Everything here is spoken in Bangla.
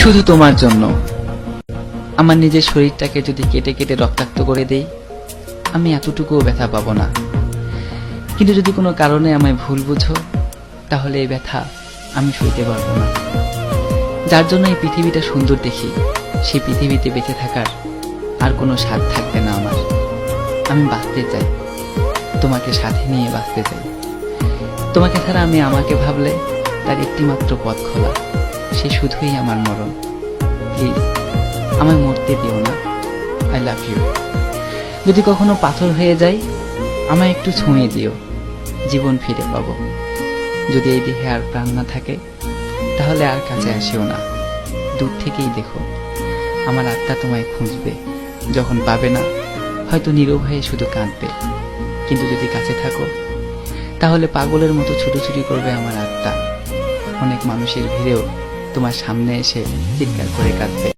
শুধু তোমার জন্য। আমার নিজের শরীরটাকে যদি কেটে কেটে রক্তাক্ত করে দেই, আমি এতটুকুও ব্যথা পাবো না। কিন্তু যদি কোনো কারণে আমায় ভুল বুঝো, তাহলে এই ব্যথা আমি সইতে পারবো না। যার জন্য এই পৃথিবীটা সুন্দর দেখি, সেই পৃথিবীতে বেঁচে থাকার আর কোনো স্বাদ থাকবে না আমার। আমি বাঁচতে চাই, তোমাকে সাথে নিয়ে বাঁচতে চাই। তোমাকে ছাড়া আমি আমাকে ভাবলে তার একটিমাত্র পথ খোলা, সে শুধুই আমার মরণ। প্লিজ আমায় মরতে দিও না। I love you. যদি কখনো পাথর হয়ে যাই, আমায় একটু ছুঁয়ে দিও, জীবন ফিরে পাবো। যদি এই দেহে আর প্রাণ না থাকে, তাহলে আর কাছে আসিও না, দূর থেকেই দেখো। আমার আত্মা তোমায় খুঁজবে, যখন পাবে না হয়তো নীরব হয়ে শুধু কাঁদবে। কিন্তু যদি কাছে থাকো, তাহলে পাগলের মতো ছুটোছুটি করবে আমার আত্মা। অনেক মানুষের ভিড়েও তোমার সামনে এসে চিৎকার করে কাঁদবে।